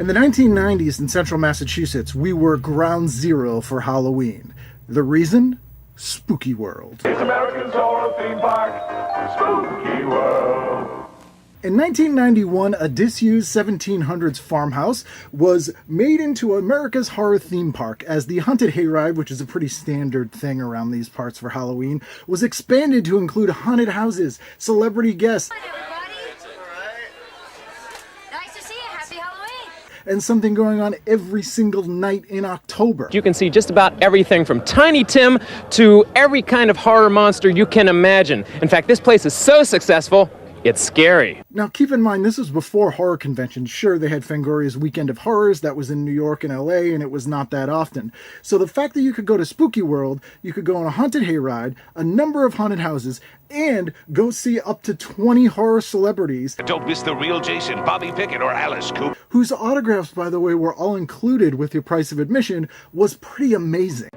In the 1990s in central Massachusetts, we were ground zero for Halloween. The reason? Spooky World. It's America's horror theme park, Spooky World. In 1991, a disused 1700s farmhouse was made into America's horror theme park as the Haunted Hayride, which is a pretty standard thing around these parts for Halloween, was expanded to include haunted houses, celebrity guests, and something going on every single night in October. You can see just about everything from Tiny Tim to every kind of horror monster you can imagine. In fact, this place is so successful, it's scary. Now, keep in mind, this was before horror conventions. Sure, they had Fangoria's Weekend of Horrors, that was in New York and LA, and it was not that often. So the fact that you could go to Spooky World, you could go on a haunted hayride, a number of haunted houses, and go see up to 20 horror celebrities. Don't miss the real Jason, Bobby Pickett, or Alice Cooper. Whose autographs, by the way, were all included with your price of admission, was pretty amazing.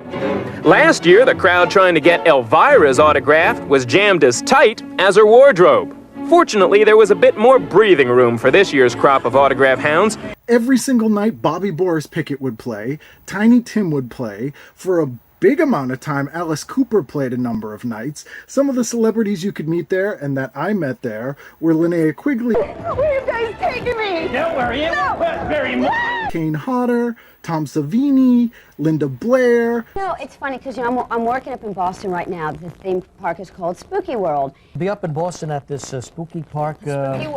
Last year, the crowd trying to get Elvira's autograph was jammed as tight as her wardrobe. Fortunately, there was a bit more breathing room for this year's crop of autograph hounds. Every single night, Bobby Boris Pickett would play, Tiny Tim would play. For a big amount of time, Alice Cooper played a number of nights. Some of the celebrities you could meet there, and that I met there, were Linnea Quigley. Where are you guys taking me? Don't worry, it won't hurt very much. Kane Hodder, Tom Savini, Linda Blair. No, it's funny because I'm working up in Boston right now. The theme park is called Spooky World. Be up in Boston at this Spooky Park, Spooky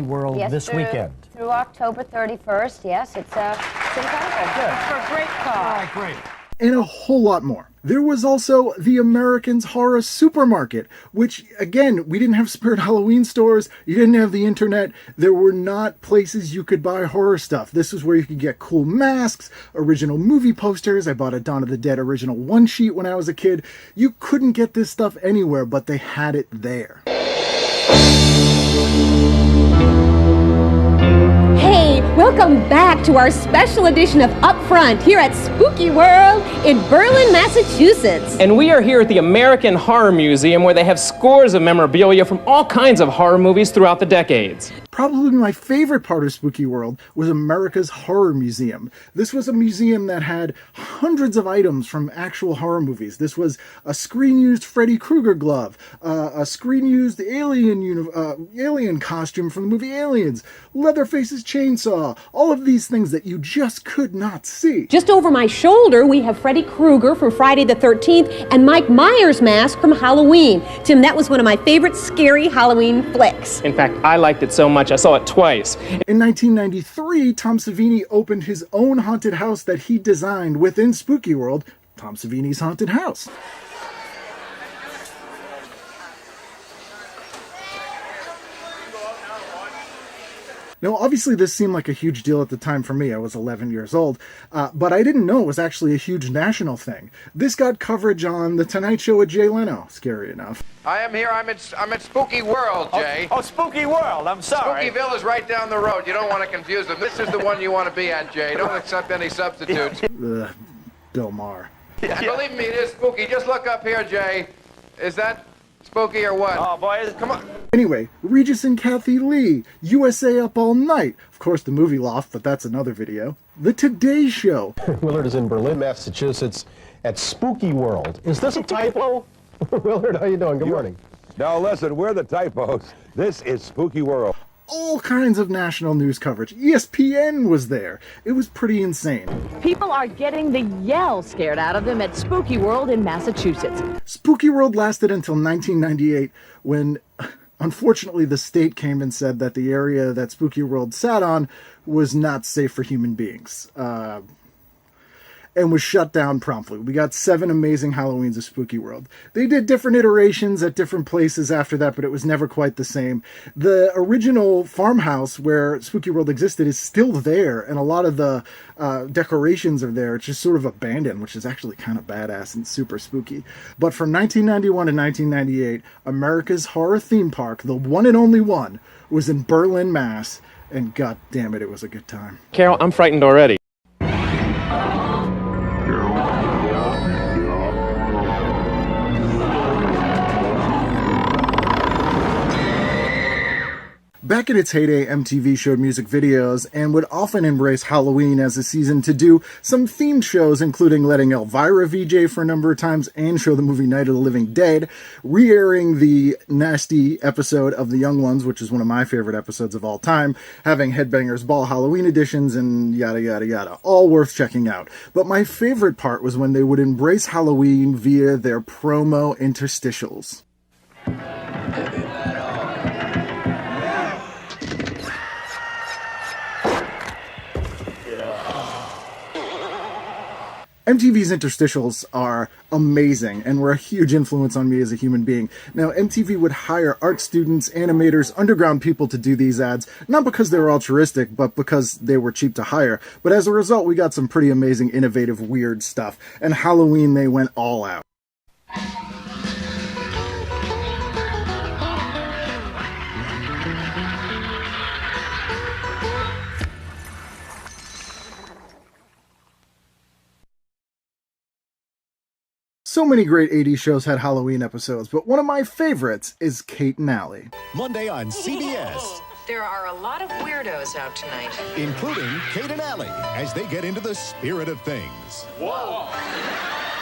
World, yes, this weekend. Through October 31st, yes, it's incredible. Good. For a great cause. Great. And a whole lot more. There was also the American's Horror Supermarket, which, again, we didn't have Spirit Halloween stores, you didn't have the internet, there were not places you could buy horror stuff. This was where you could get cool masks, original movie posters. I bought a Dawn of the Dead original one-sheet when I was a kid. You couldn't get this stuff anywhere, but they had it there. Welcome back to our special edition of Up Front here at Spooky World in Berlin, Massachusetts. And we are here at the American Horror Museum, where they have scores of memorabilia from all kinds of horror movies throughout the decades. Probably my favorite part of Spooky World was America's Horror Museum. This was a museum that had hundreds of items from actual horror movies. This was a screen-used Freddy Krueger glove, a screen-used alien costume from the movie Aliens, Leatherface's chainsaw, all of these things that you just could not see. Just over my shoulder, we have Freddy Krueger from Friday the 13th and Mike Myers' mask from Halloween. Tim, that was one of my favorite scary Halloween flicks. In fact, I liked it so much I saw it twice. In 1993, Tom Savini opened his own haunted house that he designed within Spooky World, Tom Savini's Haunted House. Now, obviously, this seemed like a huge deal at the time for me. I was 11 years old, but I didn't know it was actually a huge national thing. This got coverage on The Tonight Show with Jay Leno, scary enough. I am here. I'm at Spooky World, Jay. Oh, Spooky World. I'm sorry. Spookyville is right down the road. You don't want to confuse them. This is the one you want to be at, Jay. Don't accept any substitutes. Bill Maher. And believe me, it is spooky. Just look up here, Jay. Is that spooky or what? Oh, boy. Come on. Anyway, Regis and Kathy Lee, USA Up All Night. Of course, the movie Loft, but that's another video. The Today Show. Willard is in Berlin, Massachusetts at Spooky World. Is this a typo? Willard, how you doing? Good morning. Now listen, we're the typos. This is Spooky World. All kinds of national news coverage. ESPN was there. It was pretty insane. People are getting the yell scared out of them at Spooky World in Massachusetts. Spooky World lasted until 1998 when, unfortunately, the state came and said that the area that Spooky World sat on was not safe for human beings. And was shut down promptly. We got 7 amazing Halloweens of Spooky World. They did different iterations at different places after that, but it was never quite the same. The original farmhouse where Spooky World existed is still there, and a lot of the decorations are there. It's just sort of abandoned, which is actually kind of badass and super spooky. But from 1991 to 1998, America's Horror Theme Park, the one and only one, was in Berlin, Mass., and god damn it, it was a good time. Carol, I'm frightened already. Back in its heyday, MTV showed music videos and would often embrace Halloween as a season to do some themed shows, including letting Elvira VJ for a number of times and show the movie Night of the Living Dead, re-airing the nasty episode of The Young Ones, which is one of my favorite episodes of all time, having Headbangers Ball Halloween editions, and yada yada yada. All worth checking out. But my favorite part was when they would embrace Halloween via their promo interstitials. MTV's interstitials are amazing and were a huge influence on me as a human being. Now, MTV would hire art students, animators, underground people to do these ads, not because they were altruistic, but because they were cheap to hire. But as a result, we got some pretty amazing, innovative, weird stuff. And Halloween, they went all out. So many great 80s shows had Halloween episodes, but one of my favorites is Kate and Allie. Monday on CBS. There are a lot of weirdos out tonight. Including Kate and Allie, as they get into the spirit of things. Whoa!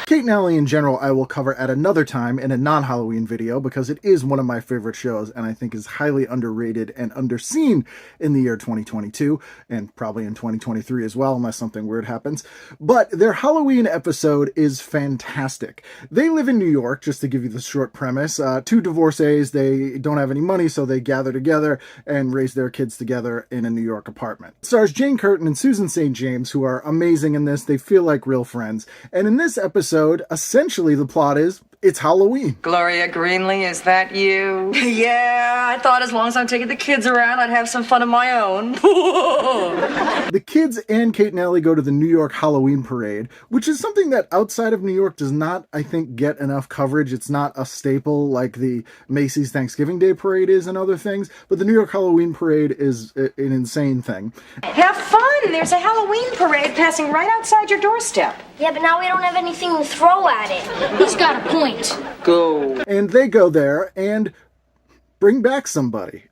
Kate and Allie in general I will cover at another time in a non-Halloween video because it is one of my favorite shows and I think is highly underrated and underseen in the year 2022 and probably in 2023 as well unless something weird happens. But their Halloween episode is fantastic. They live in New York, just to give you the short premise. Two divorcees, they don't have any money so they gather together and raise their kids together in a New York apartment. It stars Jane Curtin and Susan St. James, who are amazing in this. They feel like real friends. And in this episode, essentially the plot is it's Halloween. Gloria Greenlee, is that you? Yeah, I thought as long as I'm taking the kids around, I'd have some fun of my own. The kids and Kate and Allie go to the New York Halloween parade, which is something that outside of New York does not, I think, get enough coverage. It's not a staple like the Macy's Thanksgiving Day parade is and other things, but the New York Halloween parade is an insane thing. Have fun! There's a Halloween parade passing right outside your doorstep. Yeah, but now we don't have anything to throw at it. He's got a point. Go. And they go there and bring back somebody.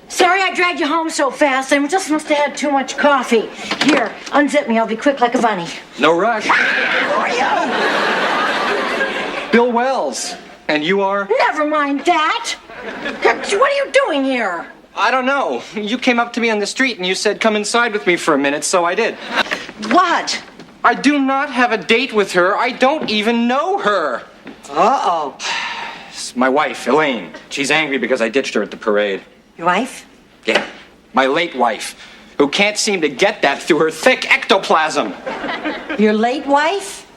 Sorry I dragged you home so fast. I just must have had too much coffee. Here, unzip me. I'll be quick like a bunny. No rush. Who are you? Bill Wells. And you are? Never mind that. What are you doing here? I don't know. You came up to me on the street and you said come inside with me for a minute, so I did. What? I do not have a date with her. I don't even know her. Uh-oh. It's my wife, Elaine. She's angry because I ditched her at the parade. Your wife? Yeah, my late wife, who can't seem to get that through her thick ectoplasm. Your late wife?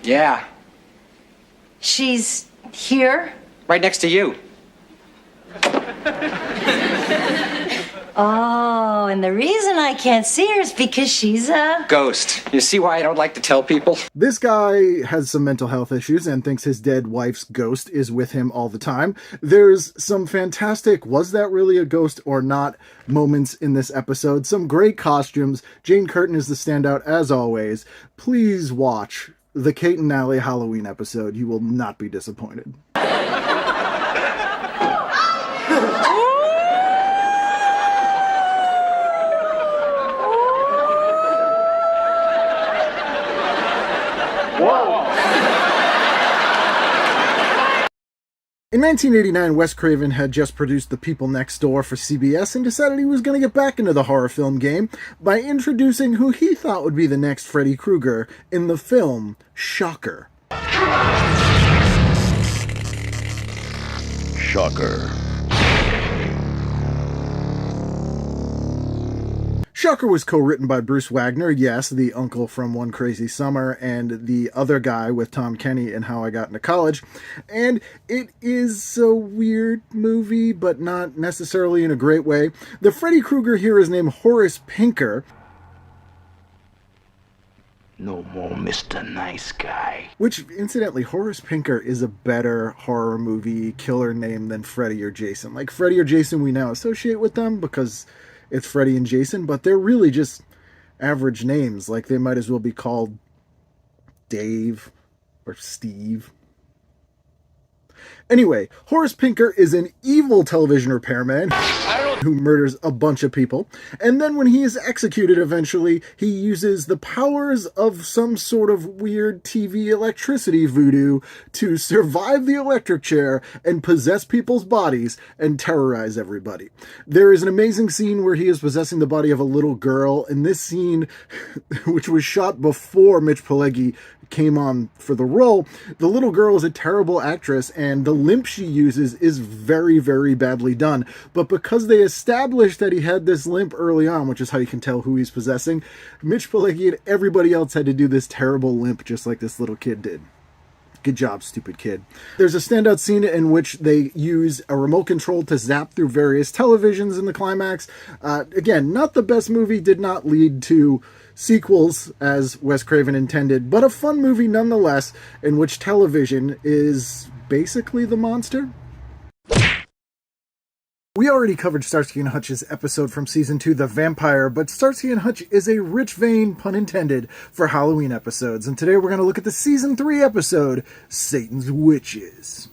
Yeah. She's here? Right next to you. Oh, and the reason I can't see her is because she's a ghost. You see why I don't like to tell people? This guy has some mental health issues and thinks his dead wife's ghost is with him all the time. There's some fantastic, was that really a ghost or not, moments in this episode. Some great costumes. Jane Curtin is the standout as always. Please watch the Kate and Allie Halloween episode. You will not be disappointed. In 1989, Wes Craven had just produced The People Next Door for CBS and decided he was going to get back into the horror film game by introducing who he thought would be the next Freddy Krueger in the film Shocker. Shocker. Shocker was co-written by Bruce Wagner, yes, the uncle from One Crazy Summer, and the other guy with Tom Kenny in How I Got Into College. And it is a weird movie, but not necessarily in a great way. The Freddy Krueger here is named Horace Pinker. No more Mr. Nice Guy. Which, incidentally, Horace Pinker is a better horror movie killer name than Freddy or Jason. Like, Freddy or Jason we now associate with them because it's Freddy and Jason, but they're really just average names. Like, they might as well be called Dave or Steve. Anyway, Horace Pinker is an evil television repairman. I don't know what who murders a bunch of people. And then when he is executed eventually, he uses the powers of some sort of weird TV electricity voodoo to survive the electric chair and possess people's bodies and terrorize everybody. There is an amazing scene where he is possessing the body of a little girl, and this scene, which was shot before Mitch Pileggi came on for the role, the little girl is a terrible actress, and the limp she uses is very, very badly done. But because they established that he had this limp early on, which is how you can tell who he's possessing, Mitch Pileggi and everybody else had to do this terrible limp just like this little kid did. Good job, stupid kid. There's a standout scene in which they use a remote control to zap through various televisions in the climax. Again, not the best movie, did not lead to sequels as Wes Craven intended, but a fun movie nonetheless, in which television is basically the monster. We already covered Starsky and Hutch's episode from season 2, The Vampire, but Starsky and Hutch is a rich vein, pun intended, for Halloween episodes, and today we're going to look at the season 3 episode, Satan's Witches.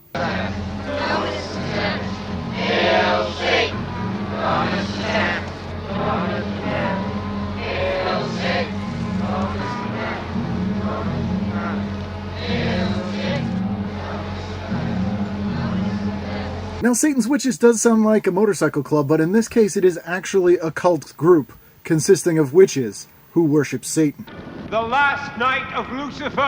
Now, Satan's Witches does sound like a motorcycle club, but in this case it is actually a cult group consisting of witches who worship Satan. The last night of Lucifer,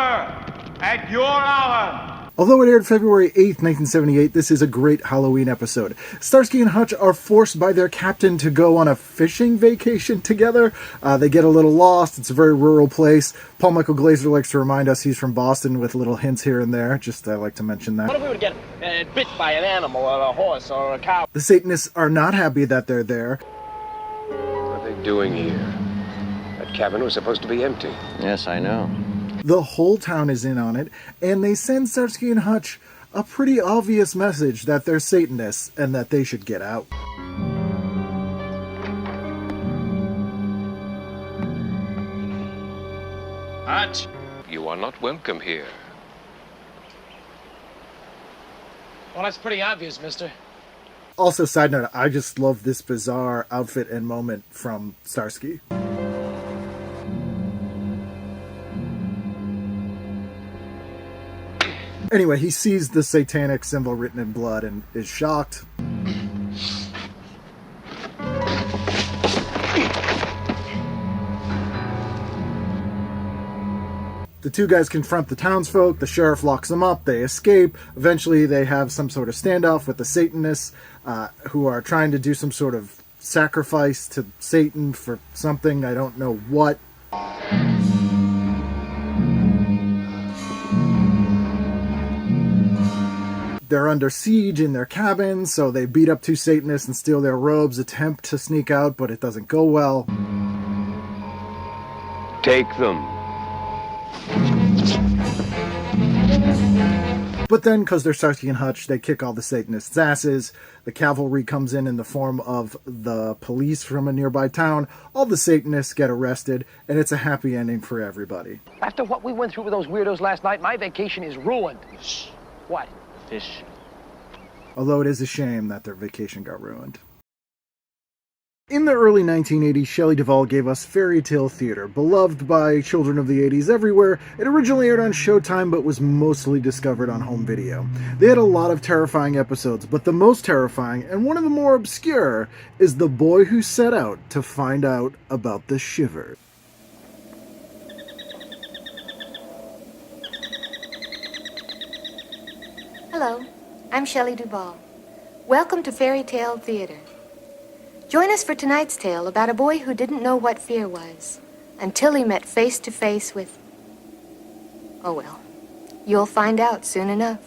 at your hour. Although it aired February 8th, 1978, this is a great Halloween episode. Starsky and Hutch are forced by their captain to go on a fishing vacation together. They get a little lost. It's a very rural place. Paul Michael Glaser likes to remind us he's from Boston with little hints here and there. Just I like to mention that. What if we would get bit by an animal or a horse or a cow? The Satanists are not happy that they're there. What are they doing here? That cabin was supposed to be empty. Yes, I know. The whole town is in on it, and they send Starsky and Hutch a pretty obvious message that they're Satanists and that they should get out. Hutch! You are not welcome here. Well, that's pretty obvious, mister. Also, side note, I just love this bizarre outfit and moment from Starsky. Anyway, he sees the satanic symbol written in blood and is shocked. The two guys confront the townsfolk, the sheriff locks them up, they escape. Eventually they have some sort of standoff with the Satanists who are trying to do some sort of sacrifice to Satan for something, I don't know what. They're under siege in their cabin, so they beat up two Satanists and steal their robes, attempt to sneak out, but it doesn't go well. Take them. But then, because they're Starsky and Hutch, they kick all the Satanists' asses. The cavalry comes in the form of the police from a nearby town. All the Satanists get arrested, and it's a happy ending for everybody. After what we went through with those weirdos last night, my vacation is ruined. Shh. What? Fish. Although it is a shame that their vacation got ruined. In the early 1980s, Shelley Duvall gave us fairy tale theater, beloved by children of the 80s everywhere. It originally aired on Showtime, but was mostly discovered on home video. They had a lot of terrifying episodes, but the most terrifying, and one of the more obscure, is The Boy Who Set Out to Find Out About the Shiver. Hello, I'm Shelley Duvall. Welcome to Fairy Tale Theater. Join us for tonight's tale about a boy who didn't know what fear was until he met face to face with... Oh well, you'll find out soon enough.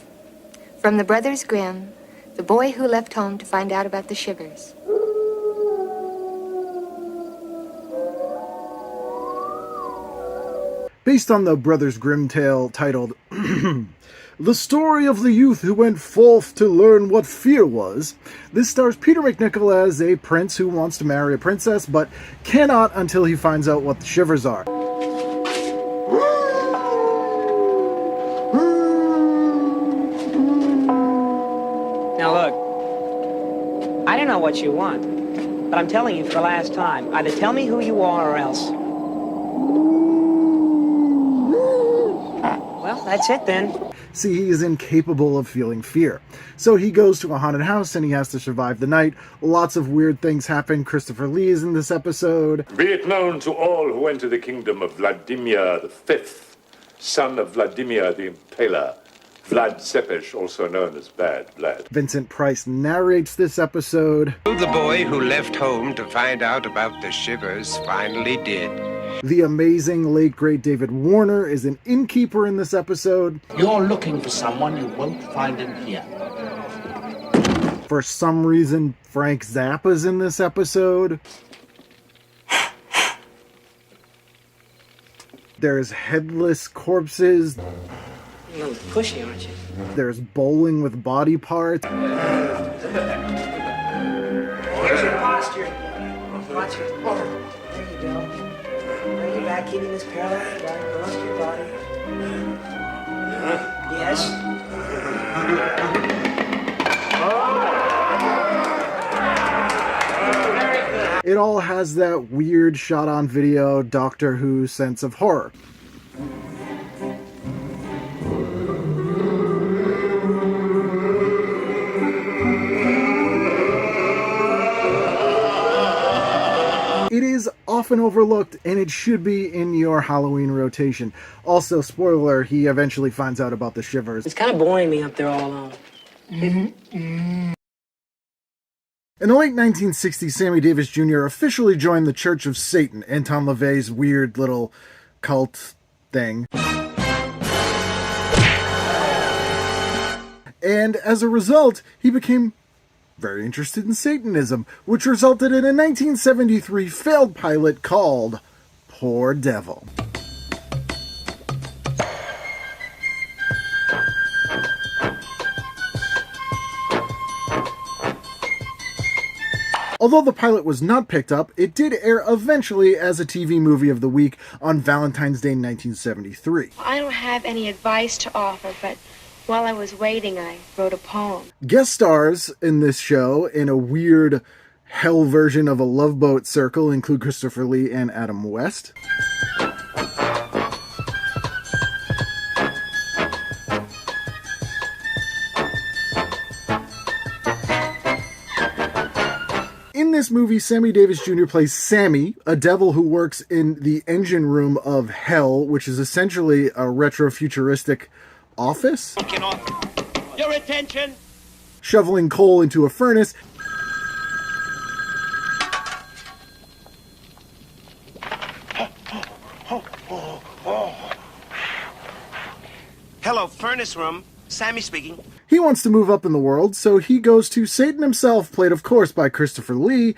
From the Brothers Grimm, The Boy Who Left Home to Find Out About the Shivers. Based on the Brothers Grimm tale titled The Story of the Youth Who Went Forth to Learn What Fear Was, this stars Peter MacNicol as a prince who wants to marry a princess, but cannot until he finds out what the shivers are. Now look, I don't know what you want, But I'm telling you for the last time, either tell me who you are or else. Well, that's it then. See, he is incapable of feeling fear. So he goes to a haunted house and he has to survive the night. Lots of weird things happen. Christopher Lee is in this episode. Be it known to all who enter the kingdom of Vladimir V, son of Vladimir the Impaler, Vlad Tepes, also known as Bad Vlad. Vincent Price narrates this episode. The boy who left home to find out about the shivers finally did. The amazing late great David Warner is an innkeeper in this episode. You're looking for someone, you won't find him here. For some reason, Frank Zappa's in this episode. There's headless corpses. You're a little pushy, aren't you? There's bowling with body parts. Here's your posture. Watch it. There you go. Bring it back, keeping this parallel to your body. Go up to your body. Yes. It all has that weird shot-on-video Doctor Who sense of horror. It is often overlooked, and it should be in your Halloween rotation. Also, spoiler, he eventually finds out about the shivers. It's kind of boring me up there all alone. In the late 1960s, Sammy Davis Jr. officially joined the Church of Satan, Anton LaVey's weird little cult thing. And as a result, he became very interested in Satanism, which resulted in a 1973 failed pilot called Poor Devil. Although the pilot was not picked up, it did air eventually as a TV movie of the week on Valentine's Day 1973. I don't have any advice to offer, but while I was waiting, I wrote a poem. Guest stars in this show, in a weird hell version of a Love Boat Circle, include Christopher Lee and Adam West. In this movie, Sammy Davis Jr. plays Sammy, a devil who works in the engine room of hell, which is essentially a retro-futuristic office. Your attention! Shoveling coal into a furnace. Hello, furnace room. Sammy speaking. He wants to move up in the world, so he goes to Satan himself, played of course by Christopher Lee,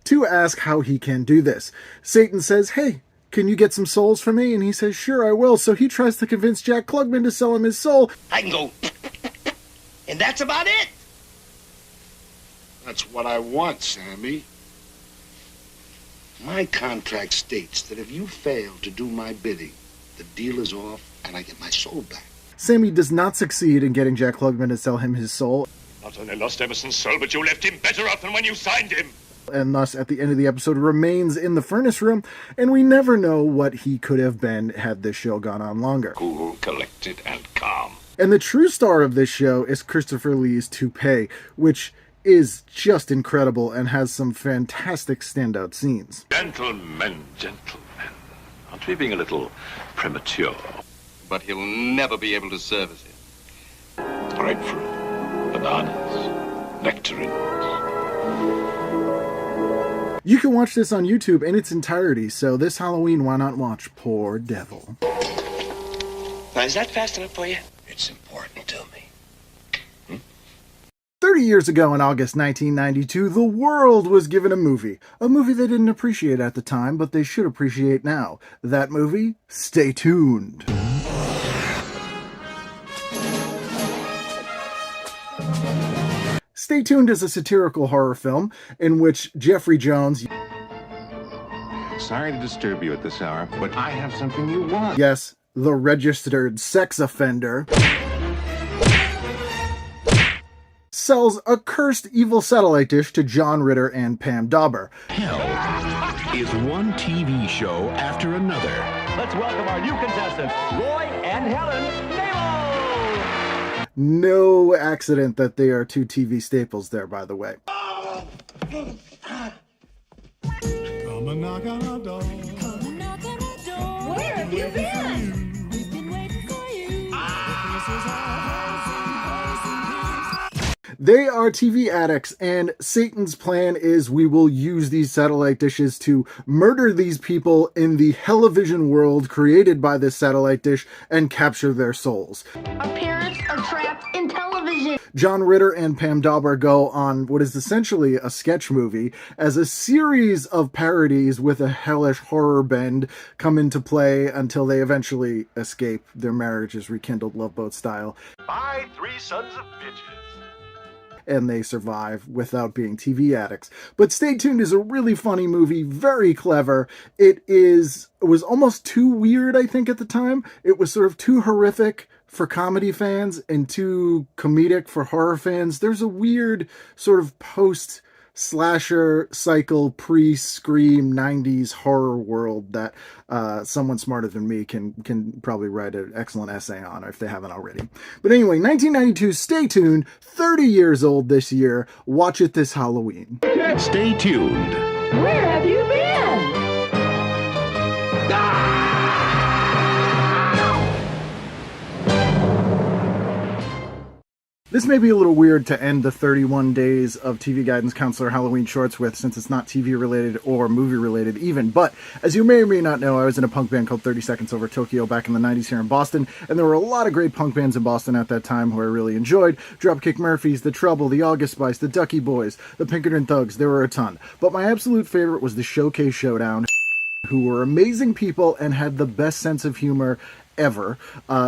to ask how he can do this. Satan says, "Hey, can you get some souls for me?" And he says, "Sure, I will." So he tries to convince Jack Klugman to sell him his soul. I can go. And that's about it. That's what I want, Sammy. My contract states that if you fail to do my bidding, the deal is off and I get my soul back. Sammy does not succeed in getting Jack Klugman to sell him his soul. Not only lost Emerson's soul, but you left him better off than when you signed him. And thus, at the end of the episode, remains in the furnace room, and we never know what he could have been had this show gone on longer. Cool, collected, and calm. And the true star of this show is Christopher Lee's toupee, which is just incredible and has some fantastic standout scenes. Gentlemen. Aren't we being a little premature? But he'll never be able to service it. Grapefruit, bananas, nectarines. You can watch this on YouTube in its entirety, so this Halloween, why not watch Poor Devil? Now, is that fast enough for you? It's important to me. 30 years ago in August 1992, the world was given a movie they didn't appreciate at the time, but they should appreciate now. That movie, Stay Tuned. Stay Tuned is a satirical horror film in which Jeffrey Jones... Sorry to disturb you at this hour, but I have something you want. Yes, the registered sex offender... sells a cursed evil satellite dish to John Ritter and Pam Dauber. Hell is one TV show after another. Let's welcome our new contestants, Roy and Helen Nemo! No accident that they are two TV staples there, by the way. Come and knock on our door. Come and knock on our door. Where have you been? We've been waiting for you. They are TV addicts, and Satan's plan is we will use these satellite dishes to murder these people in the Hellivision world created by this satellite dish and capture their souls. Our parents are trapped in television. John Ritter and Pam Dauber go on what is essentially a sketch movie as a series of parodies with a hellish horror bend come into play until they eventually escape. Their marriage is rekindled Love Boat style. My three sons of bitches. And they survive without being TV addicts. But Stay Tuned is a really funny movie, very clever. It was almost too weird, I think, at the time. It was sort of too horrific for comedy fans and too comedic for horror fans. There's a weird sort of post-slasher cycle, pre-Scream 90s horror world that someone smarter than me can probably write an excellent essay on if they haven't already. But anyway, 1992, Stay Tuned, 30 years old this year. Watch it this Halloween. Stay tuned. Where have you been? This may be a little weird to end the 31 days of TV Guidance Counselor Halloween shorts with, since it's not TV related or movie related even, but as you may or may not know, I was in a punk band called 30 Seconds Over Tokyo back in the 90s here in Boston, and there were a lot of great punk bands in Boston at that time who I really enjoyed. Dropkick Murphys, The Trouble, The August Spice, The Ducky Boys, The Pinkerton Thugs, there were a ton. But my absolute favorite was the Showcase Showdown, who were amazing people and had the best sense of humor ever.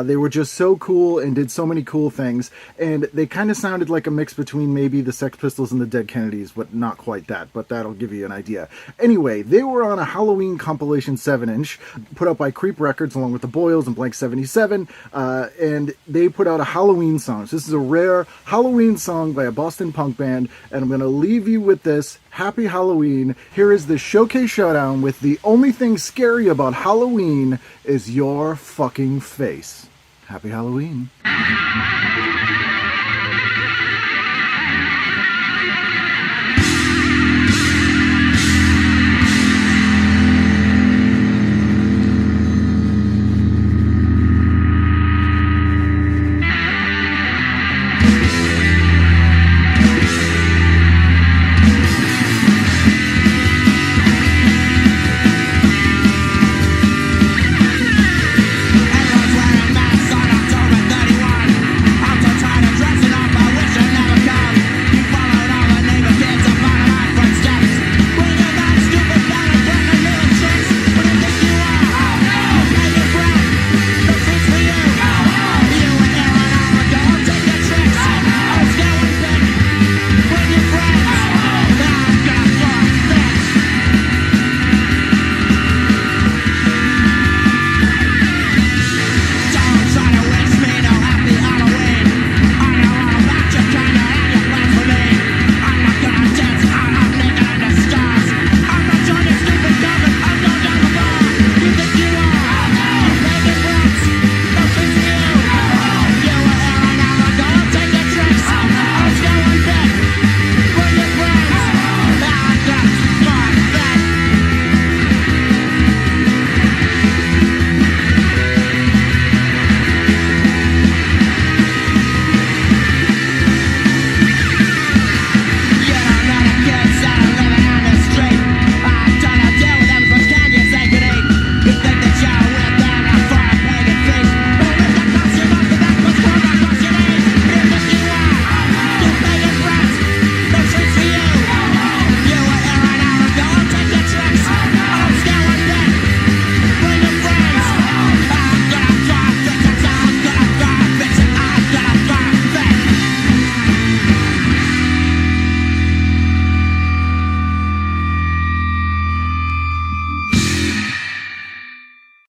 They were just so cool and did so many cool things, and they kind of sounded like a mix between maybe the Sex Pistols and the Dead Kennedys, but not quite that, but that'll give you an idea. Anyway, they were on a Halloween compilation 7-inch put out by Creep Records along with the Boyles and Blank 77, and they put out a Halloween song. So this is a rare Halloween song by a Boston punk band, and I'm going to leave you with this. Happy Halloween. Here is the Showcase Showdown with the only thing scary about Halloween is your fucking face. Happy Halloween.